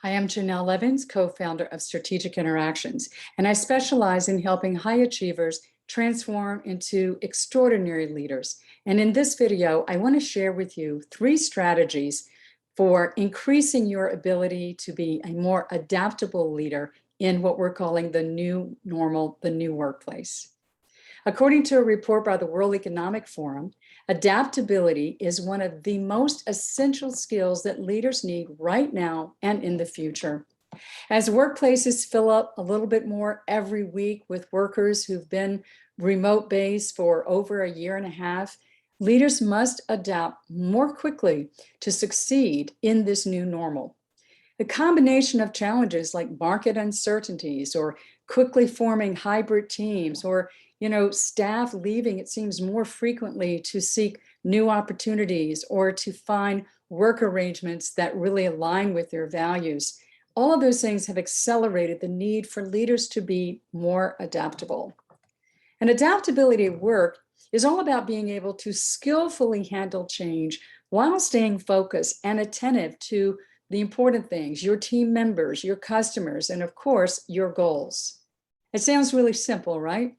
I am Jennell Evans, co-founder of Strategic Interactions, and I specialize in helping high achievers transform into extraordinary leaders. And in this video, I want to share with you 3 strategies for increasing your ability to be a more adaptable leader in what we're calling the new normal, the new workplace. According to a report by the World Economic Forum, adaptability is one of the most essential skills that leaders need right now and in the future. As workplaces fill up a little bit more every week with workers who've been remote based for over a year and a half, leaders must adapt more quickly to succeed in this new normal. The combination of challenges like market uncertainties or quickly forming hybrid teams or staff leaving, it seems, more frequently to seek new opportunities or to find work arrangements that really align with their values. All of those things have accelerated the need for leaders to be more adaptable. And adaptability at work is all about being able to skillfully handle change while staying focused and attentive to the important things, your team members, your customers, and of course, your goals. It sounds really simple, right?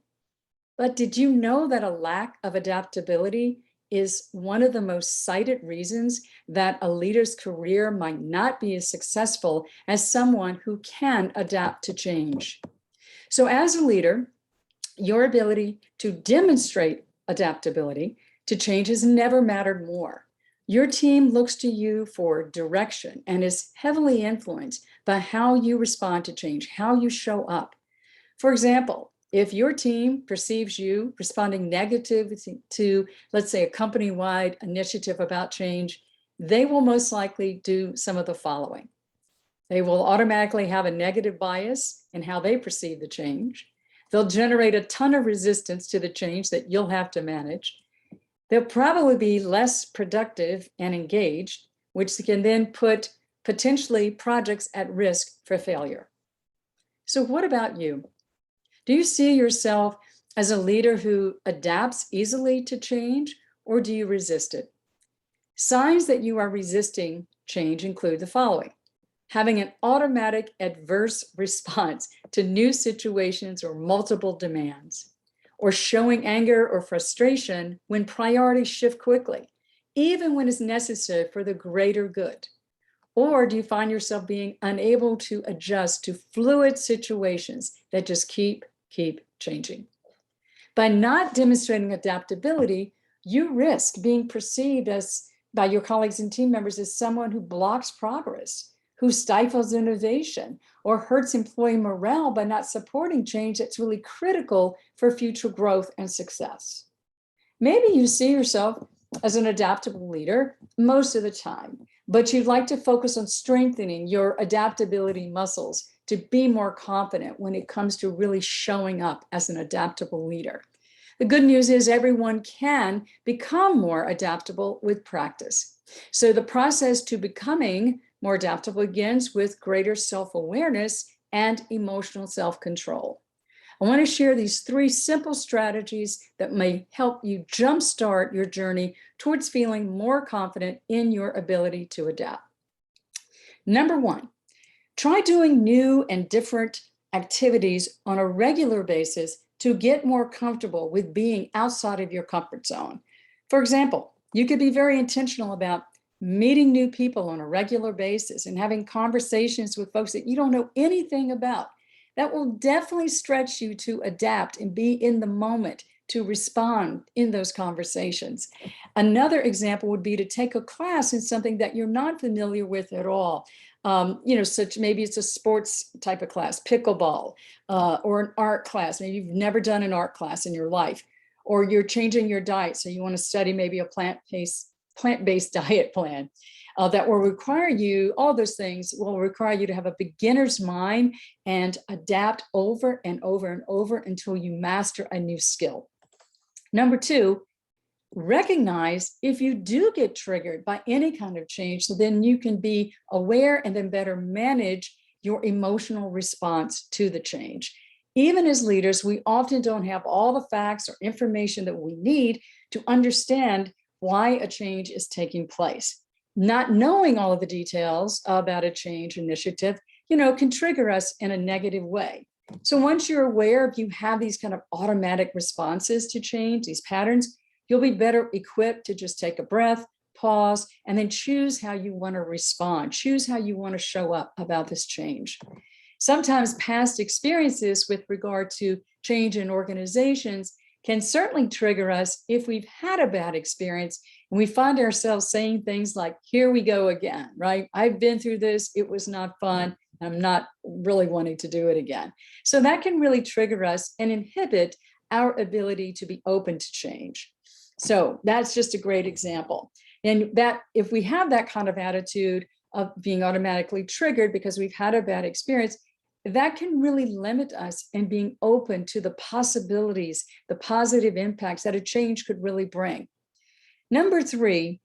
But did you know that a lack of adaptability is one of the most cited reasons that a leader's career might not be as successful as someone who can adapt to change? So as a leader, your ability to demonstrate adaptability to change has never mattered more. Your team looks to you for direction and is heavily influenced by how you respond to change, how you show up. For example, if your team perceives you responding negatively to, let's say, a company-wide initiative about change, they will most likely do some of the following. They will automatically have a negative bias in how they perceive the change. They'll generate a ton of resistance to the change that you'll have to manage. They'll probably be less productive and engaged, which can then put potentially projects at risk for failure. So what about you? Do you see yourself as a leader who adapts easily to change, or do you resist it? Signs that you are resisting change include the following: having an automatic adverse response to new situations or multiple demands, or showing anger or frustration when priorities shift quickly, even when it's necessary for the greater good. Or do you find yourself being unable to adjust to fluid situations that just keep changing? By not demonstrating adaptability, you risk being perceived as by your colleagues and team members as someone who blocks progress, who stifles innovation, or hurts employee morale by not supporting change that's really critical for future growth and success. Maybe you see yourself as an adaptable leader most of the time, but you'd like to focus on strengthening your adaptability muscles to be more confident when it comes to really showing up as an adaptable leader. The good news is everyone can become more adaptable with practice. So the process to becoming more adaptable begins with greater self-awareness and emotional self-control. I want to share these 3 simple strategies that may help you jumpstart your journey towards feeling more confident in your ability to adapt. Number 1, try doing new and different activities on a regular basis to get more comfortable with being outside of your comfort zone. For example, you could be very intentional about meeting new people on a regular basis and having conversations with folks that you don't know anything about. That will definitely stretch you to adapt and be in the moment to respond in those conversations. Another example would be to take a class in something that you're not familiar with at all. Such maybe it's a sports type of class, pickleball, or an art class. Maybe you've never done an art class in your life, or you're changing your diet. So you want to study maybe a plant-based diet plan that will require you, all those things will require you to have a beginner's mind and adapt over and over and over until you master a new skill. Number 2, recognize if you do get triggered by any kind of change, so then you can be aware and then better manage your emotional response to the change. Even as leaders, we often don't have all the facts or information that we need to understand why a change is taking place. Not knowing all of the details about a change initiative, can trigger us in a negative way. So once you're aware, if you have these kind of automatic responses to change, these patterns, you'll be better equipped to just take a breath, pause, and then choose how you want to respond, choose how you want to show up about this change. Sometimes past experiences with regard to change in organizations can certainly trigger us if we've had a bad experience and we find ourselves saying things like, here we go again, right? I've been through this, it was not fun. I'm not really wanting to do it again. So that can really trigger us and inhibit our ability to be open to change. So that's just a great example. And that if we have that kind of attitude of being automatically triggered because we've had a bad experience, that can really limit us in being open to the possibilities, the positive impacts that a change could really bring. Number 3,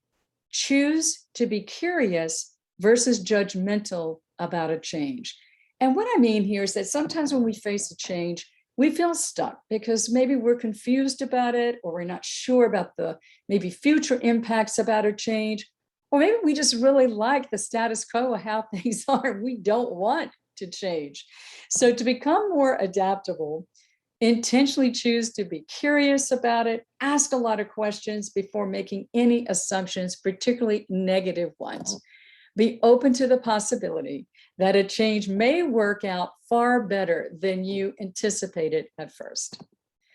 choose to be curious versus judgmental about a change. And what I mean here is that sometimes when we face a change, we feel stuck because maybe we're confused about it, or we're not sure about the maybe future impacts about a change, or maybe we just really like the status quo of how things are. We don't want to change. So to become more adaptable, intentionally choose to be curious about it, ask a lot of questions before making any assumptions, particularly negative ones. Be open to the possibility that a change may work out far better than you anticipated at first.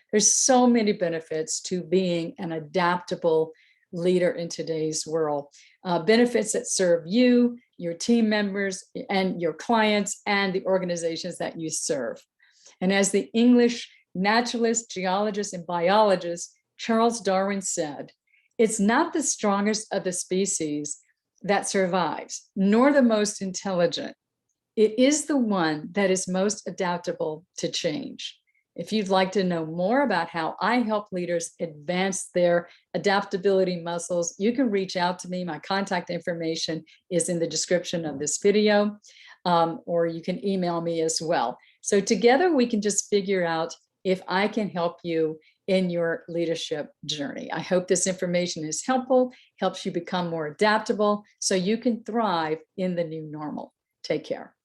There's so many benefits to being an adaptable leader in today's world. Benefits that serve you, your team members, and your clients, and the organizations that you serve. And as the English naturalist, geologist, and biologist Charles Darwin said, it's not the strongest of the species that survives, nor the most intelligent. It is the one that is most adaptable to change. If you'd like to know more about how I help leaders advance their adaptability muscles, you can reach out to me. My contact information is in the description of this video, or you can email me as well. So together we can just figure out if I can help you in your leadership journey. I hope this information is helpful, helps you become more adaptable so you can thrive in the new normal. Take care.